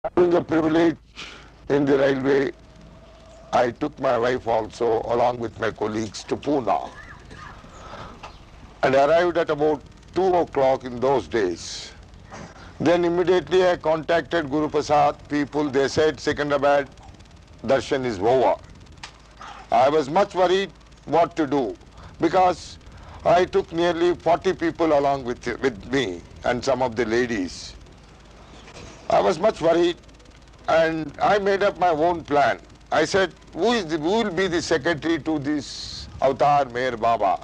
Having the privilege in the railway, I took my wife also along with my colleagues to Pune and arrived at about 2 o'clock in those days. Then immediately I contacted Guru Prasad people. They said Secunderabad darshan is over. I was much worried what to do because I took nearly 40 people along with me and some of the ladies. I was much worried and I made up my own plan. I said, who will be the secretary to this Avatar Meher Baba?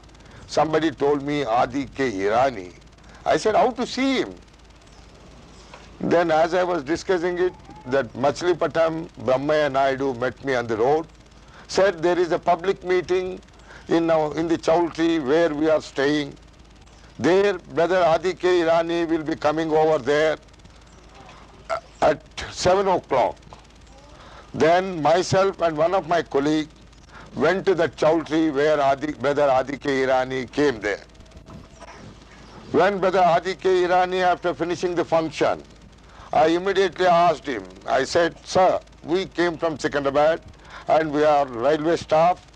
Somebody told me Adi K. Irani. I said, how to see him? Then as I was discussing it, that Machlipatam Brahmaya Naidu met me on the road, said there is a public meeting in the Chowltree where we are staying. There, Brother Adi K. Irani will be coming over there at 7 o'clock. Then myself and one of my colleagues went to the Chowltree where Brother Adi K. Irani came there. When Brother Adi K. Irani, after finishing the function, I immediately asked him, I said, sir, we came from Secunderabad and we are railway staff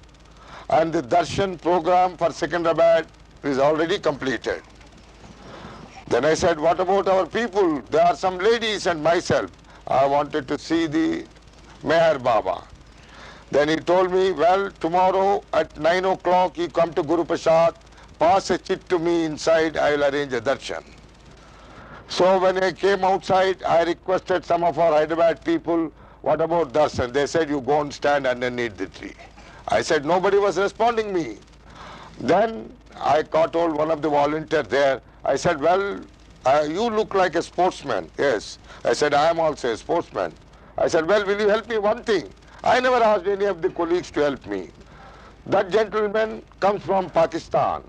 and the darshan program for Secunderabad is already completed. Then I said, what about our people? There are some ladies and myself. I wanted to see the Meher Baba. Then he told me, well, tomorrow at 9 o'clock you come to Guru Prasad, pass a chit to me inside, I will arrange a darshan. So when I came outside, I requested some of our Hyderabad people, what about darshan? They said, you go and stand underneath the tree. I said, nobody was responding me. Then I caught hold one of the volunteers there. I said, well, you look like a sportsman. Yes. I said, I am also a sportsman. I said, well, will you help me one thing? I never asked any of the colleagues to help me. That gentleman comes from Pakistan.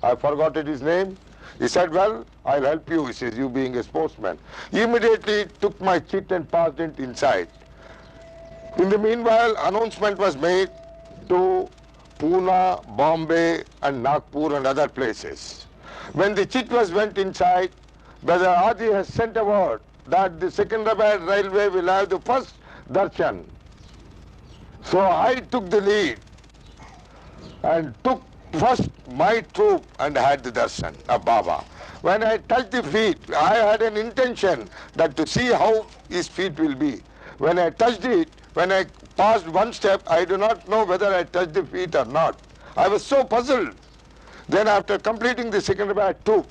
I forgot his name. He said, well, I'll help you. He says, you being a sportsman. He immediately took my chit and passed it inside. In the meanwhile, announcement was made to Pune, Bombay and Nagpur and other places. When the chit went inside, Brother Adi has sent a word that the Secunderabad railway will have the first darshan. So I took the lead and took first my troop and had the darshan of Baba. When I touched the feet, I had an intention that to see how his feet will be. When I touched it, when I passed one step, I do not know whether I touched the feet or not. I was so puzzled. Then after completing the Secunderabad troop,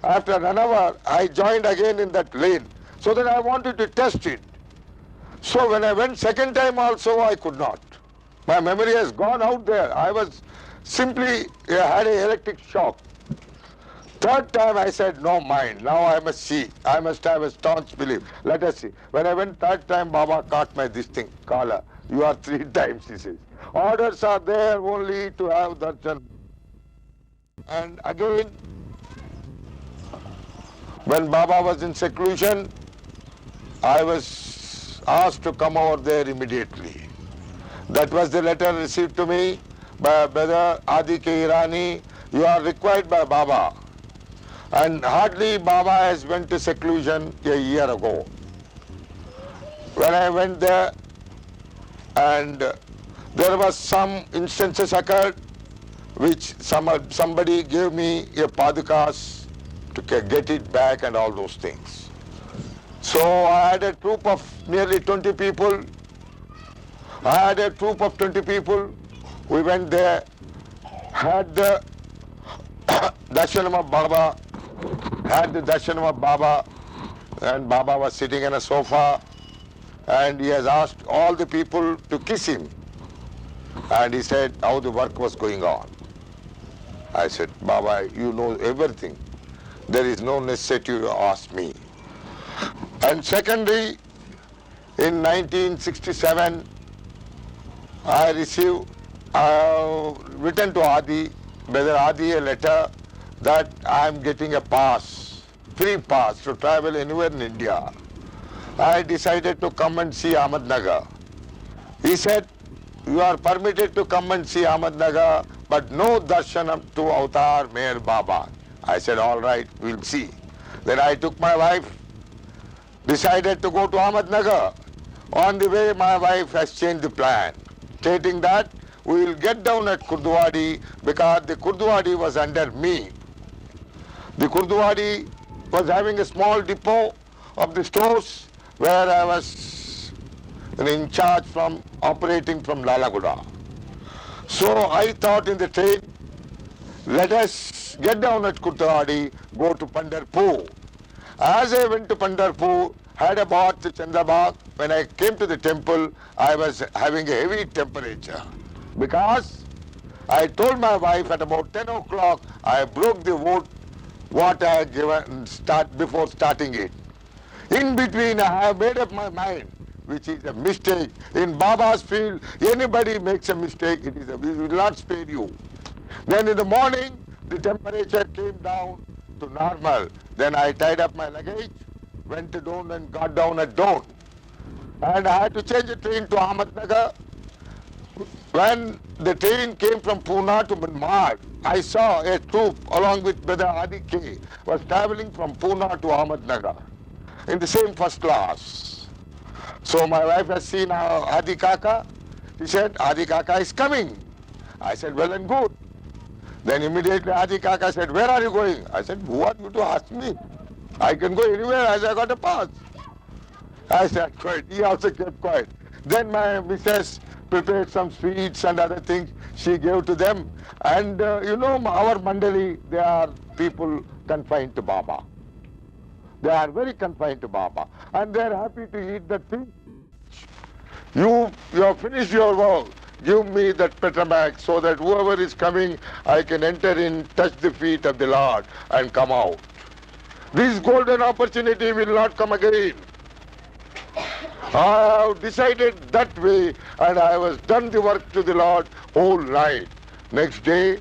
after an hour, I joined again in that lane, so that I wanted to test it. So when I went second time also, I could not. My memory has gone out there. I was simply had an electric shock. Third time I said, no mind, now I must see. I must have a staunch belief. Let us see. When I went third time, Baba caught my this thing, collar. You are 3 times, he says. Orders are there only to have darshan. And again, when Baba was in seclusion, I was asked to come over there immediately. That was the letter received to me by Brother Adi K. Irani. You are required by Baba. And hardly Baba has went to seclusion a year ago. When I went there, and there was some instances occurred which somebody gave me a padukas to get it back and all those things. So I had a troop of nearly 20 people. We went there, had the darshanam of Baba, and Baba was sitting in a sofa and he has asked all the people to kiss him. And he said how the work was going on. I said, Baba, you know everything. There is no necessity to ask me. And secondly, in 1967, I written to Adi, Brother Adi, a letter that I am getting a pass, free pass to travel anywhere in India. I decided to come and see Ahmednagar. He said, you are permitted to come and see Ahmednagar, but no darshanam to Avatar Meher Baba. I said, all right, we'll see. Then I took my wife decided to go to Ahmednagar. On the way, my wife has changed the plan, stating that we will get down at Kurdwadi because the Kurdwadi was under me. The Kurdwadi was having a small depot of the stores where I was in charge from operating from Lalaguda. So I thought in the train, let us get down at Kurdwadi, go to Pandharpur. As I went to Pandharpur, had a bath to Chandrabagh, when I came to the temple, I was having a heavy temperature because I told my wife at about 10 o'clock, I broke the vote what I had given before starting it. In between, I have made up my mind, which is a mistake. In Baba's field, anybody makes a mistake, we will not spare you. Then in the morning, the temperature came down to normal. Then I tied up my luggage, went to Doon and got down at Doon. And I had to change the train to Ahmednagar. When the train came from Pune to Manmad, I saw a troop along with Brother Adi K was traveling from Pune to Ahmednagar in the same first class. So my wife has seen Adi Kaka. She said, Adi Kaka is coming. I said, well and good. Then immediately Adi Kaka said, where are you going? I said, who are you to ask me? I can go anywhere as I got a pass. I said, quiet. He also kept quiet. Then my missus prepared some sweets and other things. She gave to them. And you know, our Mandali, they are people confined to Baba. They are very confined to Baba. And they are happy to eat that thing. You have finished your work. Give me that petramax so that whoever is coming, I can enter in, touch the feet of the Lord and come out. This golden opportunity will not come again. I have decided that way and I was done the work to the Lord whole night. Next day,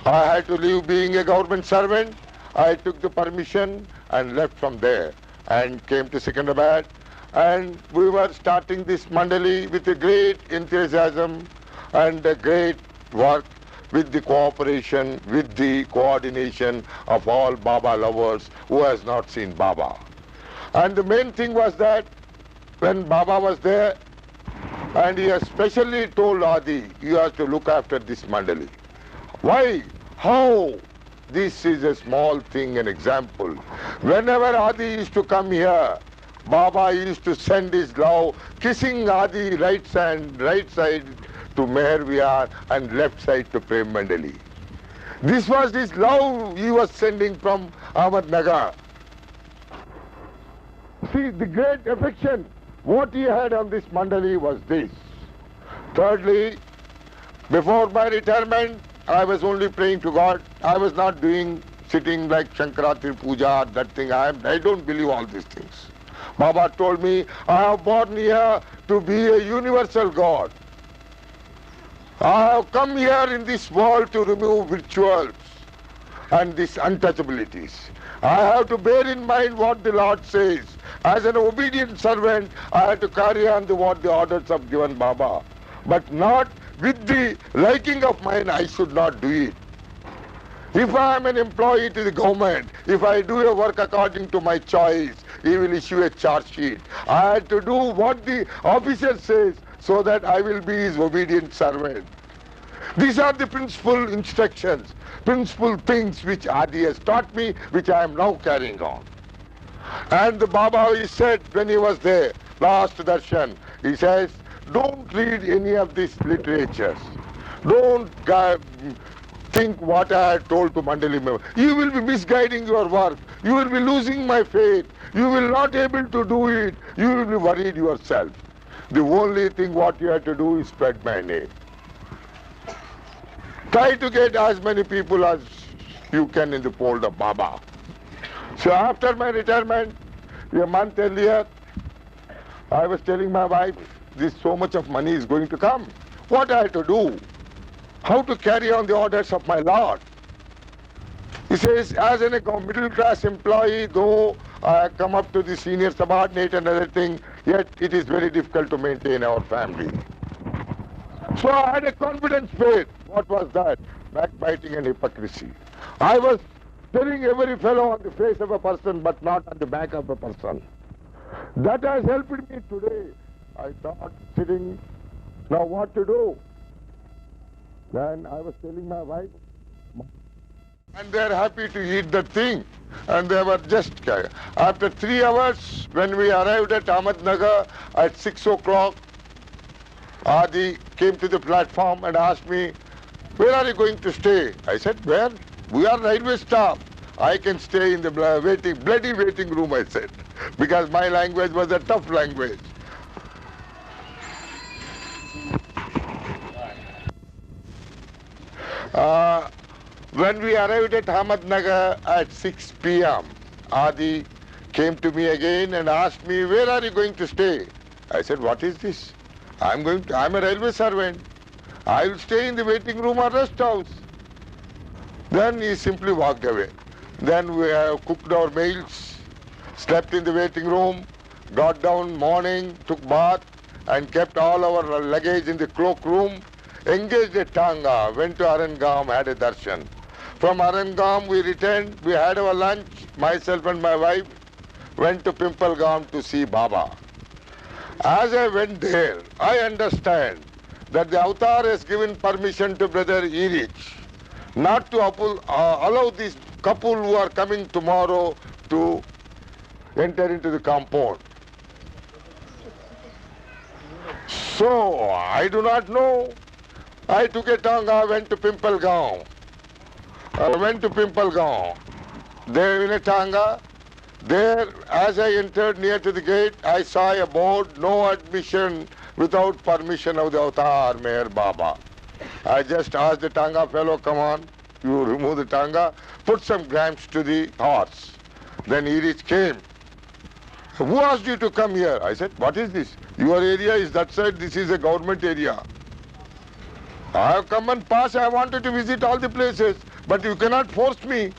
I had to leave being a government servant. I took the permission and left from there and came to Secunderabad. And we were starting this Mandali with a great enthusiasm and a great work with the cooperation, with the coordination of all Baba lovers who has not seen Baba. And the main thing was that when Baba was there, and he has specially told Adi, you have to look after this Mandali. Why? How? This is a small thing, an example. Whenever Adi used to come here, Baba used to send his love, kissing Adi right side to Meher and left side to Prem Mandali. This was his love he was sending from Ahmednagar. See, the great affection, what he had on this Mandali was this. Thirdly, before my retirement, I was only praying to God. I was not sitting like Shankaratri Puja, that thing. I don't believe all these things. Baba told me, I have born here to be a universal God. I have come here in this world to remove rituals and these untouchabilities. I have to bear in mind what the Lord says. As an obedient servant, I have to carry on what the orders have given Baba. But not with the liking of mine, I should not do it. If I am an employee to the government, if I do a work according to my choice, he will issue a charge sheet. I have to do what the officer says so that I will be his obedient servant. These are the principal instructions, principal things which Adi has taught me, which I am now carrying on. And the Baba, he said when he was there, last darshan, he says, don't read any of these literatures. Don't think what I had told to Mandali members. You will be misguiding your work. You will be losing my faith. You will not able to do it. You will be worried yourself. The only thing what you have to do is spread my name. Try to get as many people as you can in the fold of Baba. So after my retirement, a month earlier, I was telling my wife, this so much of money is going to come. What I have to do? How to carry on the orders of my Lord? He says, as a middle class employee, though I come up to the senior subordinate and other thing, yet it is very difficult to maintain our family. So I had a confidence faith. What was that? Backbiting and hypocrisy. I was telling every fellow on the face of a person but not on the back of a person. That has helped me today. I thought sitting, now what to do? Then I was telling my wife, and they are happy to eat the thing. And they were just, after 3 hours, when we arrived at Ahmednagar at 6 o'clock, Adi came to the platform and asked me, where are you going to stay? I said, where? We are railway staff. I can stay in the bloody waiting room, I said, because my language was a tough language. When we arrived at Ahmednagar at 6 p.m., Adi came to me again and asked me, where are you going to stay? I said, what is this? I'm a railway servant. I will stay in the waiting room or rest house. Then he simply walked away. Then we cooked our meals, slept in the waiting room, got down morning, took bath, and kept all our luggage in the cloak room, engaged a tanga, went to Arangam, had a darshan. From Arangam we returned, we had our lunch, myself and my wife went to Pimpalgam to see Baba. As I went there, I understand that the avatar has given permission to Brother Irich not to allow this couple who are coming tomorrow to enter into the compound. So, I do not know. I took a tanga, went to Pimpalgaon. There in a tanga. There, as I entered near to the gate, I saw a board, no admission without permission of the avatar, Meher Baba. I just asked the tanga fellow, come on, you remove the tanga, put some grams to the horse. Then Irich came. Who asked you to come here? I said, what is this? Your area is that side, this is a government area. I have come and passed, I wanted to visit all the places, but you cannot force me.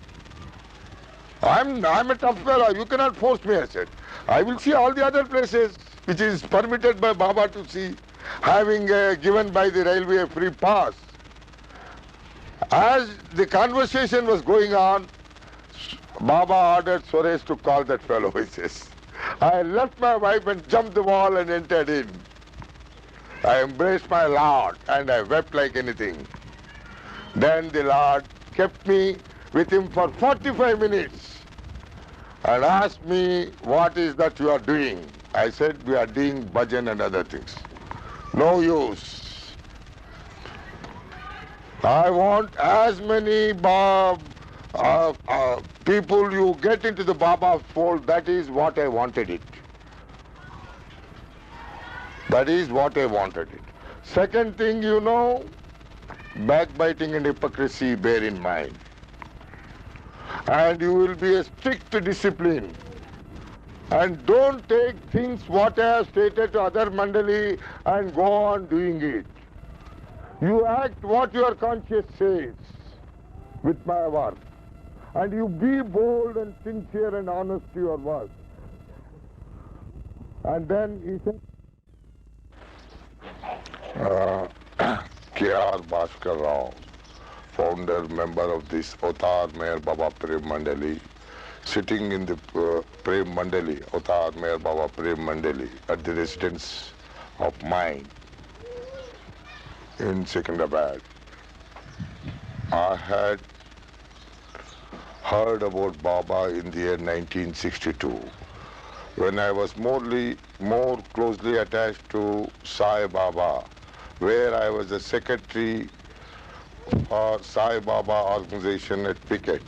I'm a tough fellow, you cannot force me, I said. I will see all the other places which is permitted by Baba to see, having given by the railway a free pass. As the conversation was going on, Baba ordered Suresh to call that fellow, he says. I left my wife and jumped the wall and entered in. I embraced my Lord and I wept like anything. Then the Lord kept me with him for 45 minutes and asked me, what is that you are doing? I said, we are doing bhajan and other things. No use. I want as many people you get into the Baba fold, that is what I wanted it. That is what I wanted it. Second thing, you know, backbiting and hypocrisy, bear in mind. And you will be a strict discipline. And don't take things what I have stated to other Mandali and go on doing it. You act what your conscience says with my work. And you be bold and sincere and honest to your work. And then he said, K.R. Bhasker Rao, founder, member of this Avatar Meher Baba Prem Mandali, sitting in the Prem Mandali, Avatar Meher Baba Prem Mandali, at the residence of mine in Secunderabad. I had heard about Baba in the year 1962, when I was more closely attached to Sai Baba, where I was the secretary for Sai Baba organization at Picket.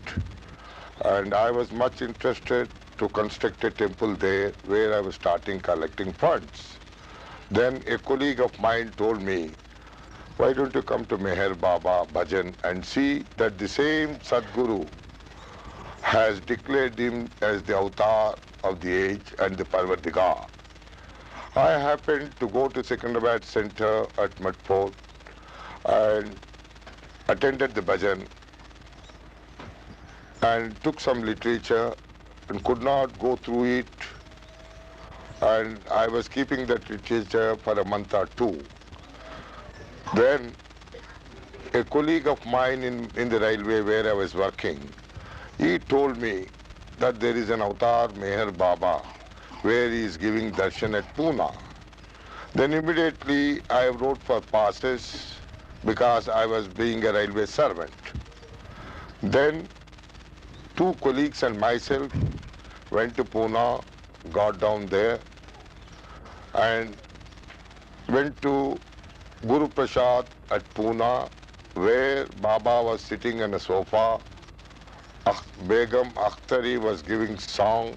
And I was much interested to construct a temple there where I was starting collecting funds. Then a colleague of mine told me, why don't you come to Meher Baba Bhajan and see that the same Sadguru has declared him as the avatar of the age and the Parvatigar. I happened to go to Secunderabad Center at Madfort and attended the bhajan and took some literature and could not go through it, and I was keeping that literature for a month or two. Then a colleague of mine in the railway where I was working, He told me that there is an avatar Meher Baba where he is giving darshan at Pune. Then immediately I wrote for passes because I was being a railway servant. Then two colleagues and myself went to Pune, got down there and went to Guru Prasad at Pune where Baba was sitting on a sofa. Begum Akhtari was giving song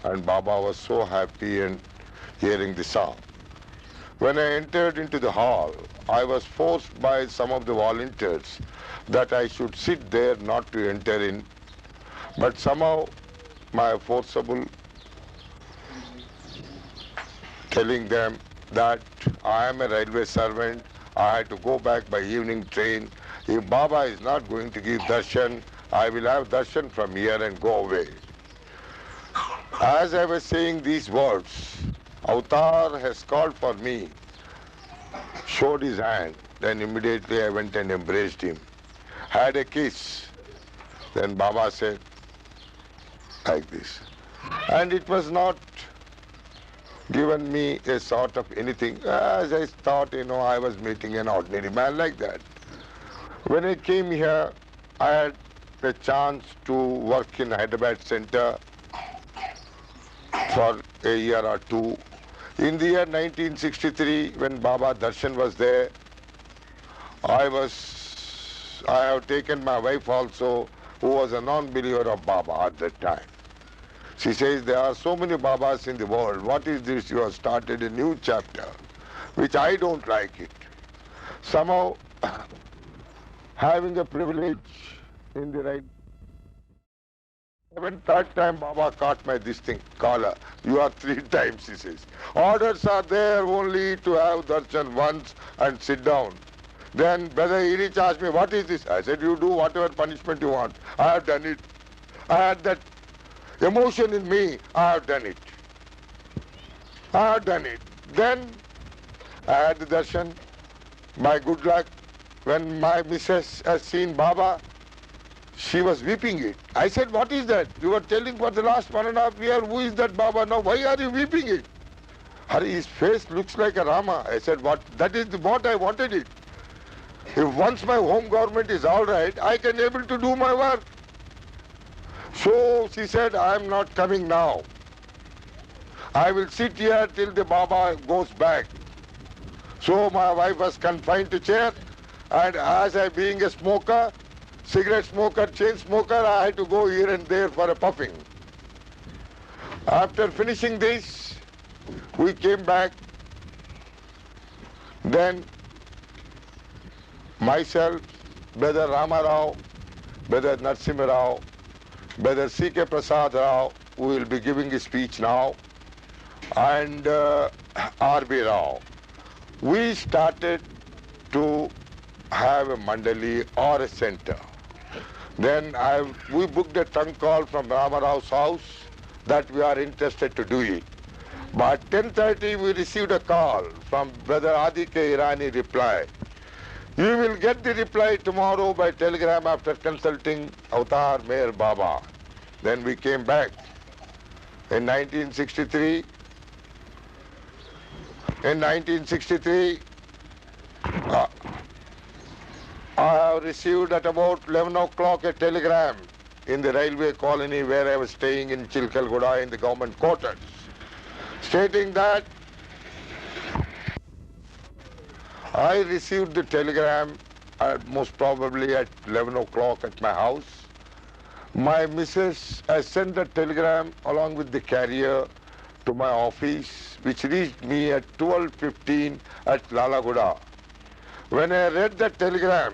and Baba was so happy and hearing the song. When I entered into the hall, I was forced by some of the volunteers that I should sit there not to enter in. But somehow my forcible telling them that I am a railway servant, I had to go back by evening train. If Baba is not going to give darshan, I will have darshan from here and go away. As I was saying these words, Avatar has called for me, showed his hand, then immediately I went and embraced him, had a kiss. Then Baba said, like this. And it was not given me a sort of anything. As I thought, I was meeting an ordinary man like that. When I came here, I had a chance to work in Hyderabad Center for a year or two. In the year 1963, when Baba Darshan was there, I have taken my wife also, who was a non-believer of Baba at that time. She says, there are so many Babas in the world. What is this? You have started a new chapter, which I don't like it. Somehow, having a privilege in the right. When third time Baba caught my collar. You are 3 times, he says. Orders are there only to have darshan once and sit down. Then Brother Irich asked me, what is this? I said, you do whatever punishment you want. I have done it. I had that emotion in me. I have done it. I have done it. Then I had the darshan. My good luck, when my missus has seen Baba, she was weeping it. I said, what is that? You were telling for the last 1.5 years, who is that Baba now? Why are you weeping it? His face looks like a Rama. I said, what? That is what I wanted it. If once my home government is all right, I can able to do my work. So she said, I am not coming now. I will sit here till the Baba goes back. So my wife was confined to chair, and as I being a smoker, cigarette smoker, chain smoker, I had to go here and there for a puffing. After finishing this, we came back. Then myself, Brother Rama Rao, Brother Narasimha Rao, Brother C.K. Prasad Rao, who will be giving a speech now, and R.B. Rao. We started to have a Mandali or a center. Then we booked a trunk call from Rama Rao's house that we are interested to do it. But 10:30 we received a call from Brother Adike Irani reply. You will get the reply tomorrow by telegram after consulting Avatar Meher Baba. Then we came back. In 1963, I have received at about 11 o'clock a telegram in the railway colony where I was staying in Chilkalguda in the government quarters, stating that I received the telegram most probably at 11 o'clock at my house. My missus has sent the telegram along with the carrier to my office, which reached me at 12:15 at Lalaguda. When I read the telegram,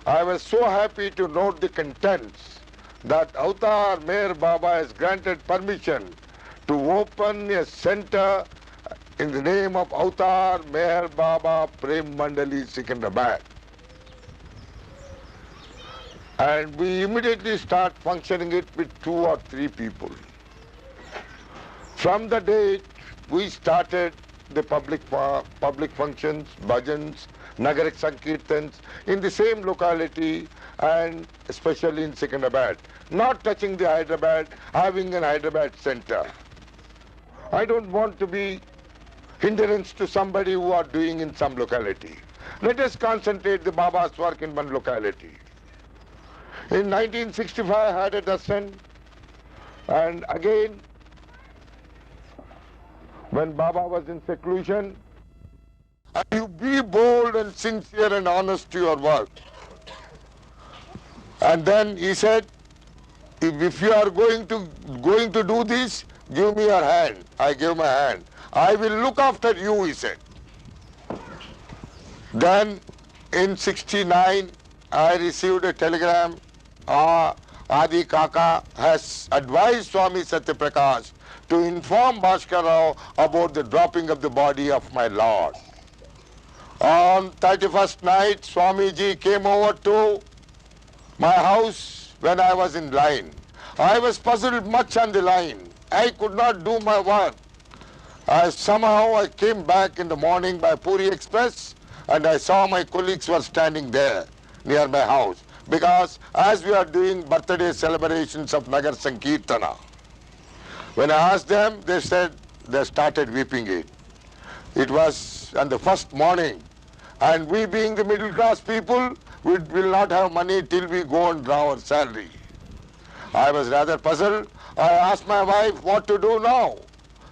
I was so happy to note the contents that Avatar Meher Baba has granted permission to open a center in the name of Avatar Meher Baba Prem Mandali Secunderabad. And we immediately start functioning it with 2 or 3 people. From the date we started the public functions, bhajans, Nagarik Sankirtans in the same locality and especially in Secunderabad. not touching the Hyderabad, having an Hyderabad center. I don't want to be hindrance to somebody who are doing in some locality. Let us concentrate the Baba's work in one locality. In 1965 I had a darshan, and again when Baba was in seclusion, and you be bold and sincere and honest to your work. And then he said, if you are going to do this, give me your hand. I gave my hand. I will look after you, he said. Then in 69, I received a telegram. Adi Kaka has advised Swami Satyaprakash to inform Bhasker Rao about the dropping of the body of my Lord. On 31st night, Swamiji came over to my house when I was in line. I was puzzled much on the line. I could not do my work. Somehow I came back in the morning by Puri Express, and I saw my colleagues were standing there near my house, because as we are doing birthday celebrations of Nagar Sankirtana, when I asked them, they said they started weeping it. It was on the first morning, and we being the middle class people, we will not have money till we go and draw our salary. I was rather puzzled. I asked my wife what to do now.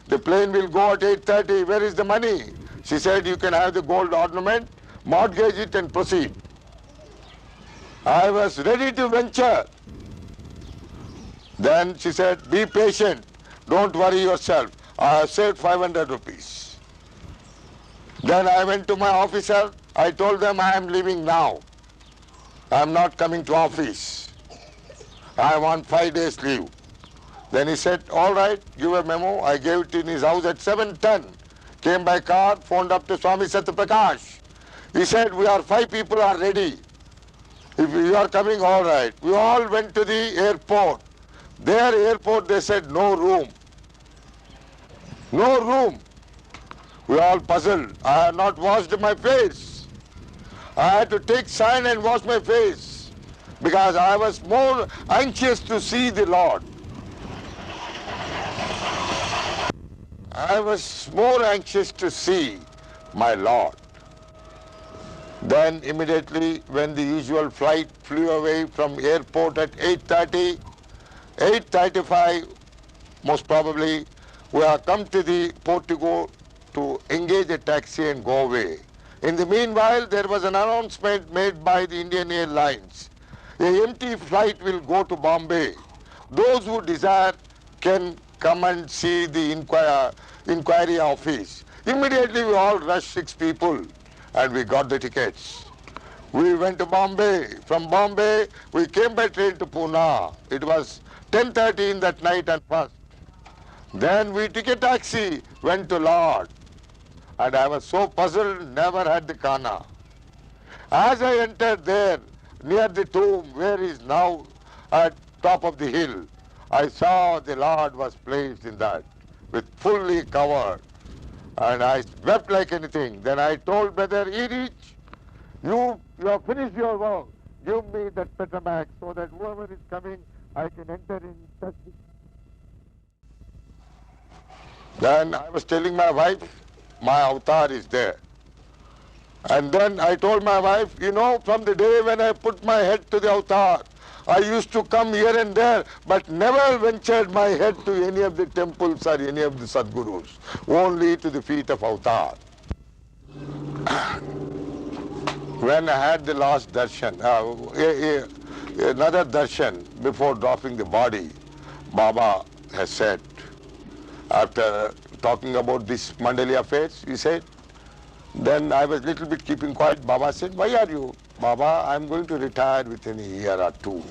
The plane will go at 8:30. Where is the money? She said, you can have the gold ornament, mortgage it and proceed. I was ready to venture. Then she said, be patient. Don't worry yourself. I have saved 500 rupees. Then I went to my officer. I told them I am leaving now. I am not coming to office. I want 5 days leave. Then he said, all right, give a memo. I gave it in his house at 7:10. Came by car, phoned up to Swami Satyaprakash. He said, we are 5 people are ready. If you are coming, all right. We all went to the airport. Their airport, they said, no room. No room. We all puzzled. I had not washed my face. I had to take sign and wash my face, because I was more anxious to see the Lord. I was more anxious to see my Lord. Then immediately when the usual flight flew away from airport at 8:30, 8:35 most probably, we have come to the Portico to engage a taxi and go away. In the meanwhile, there was an announcement made by the Indian Airlines. A empty flight will go to Bombay. Those who desire can come and see the inquiry office. Immediately we all rushed, 6 people, and we got the tickets. We went to Bombay. From Bombay, we came by train to Pune. It was 10:30 in that night and first. Then we took a taxi, went to Lord. And I was so puzzled, never had the khana. As I entered there, near the tomb, where is now at top of the hill, I saw the Lord was placed in that, with fully covered. And I wept like anything. Then I told Brother Erich, you have finished your work. Give me that Petramax so that whoever is coming, I can enter in touch with. Then I was telling my wife, my avatar is there. And then I told my wife, you know, from the day when I put my head to the avatar, I used to come here and there, but never ventured my head to any of the temples or any of the Sadgurus, only to the feet of avatar. When I had the last darshan, another darshan before dropping the body, Baba has said, after talking about this Mandali affairs, he said, then I was little bit keeping quiet. Baba said, why are you? Baba, I am going to retire within a year or 2.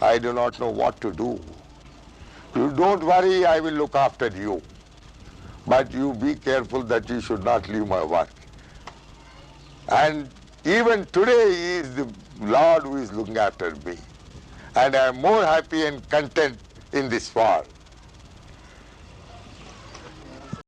I do not know what to do. You don't worry, I will look after you. But you be careful that you should not leave my work. And even today he is the Lord who is looking after me. And I am more happy and content in this world.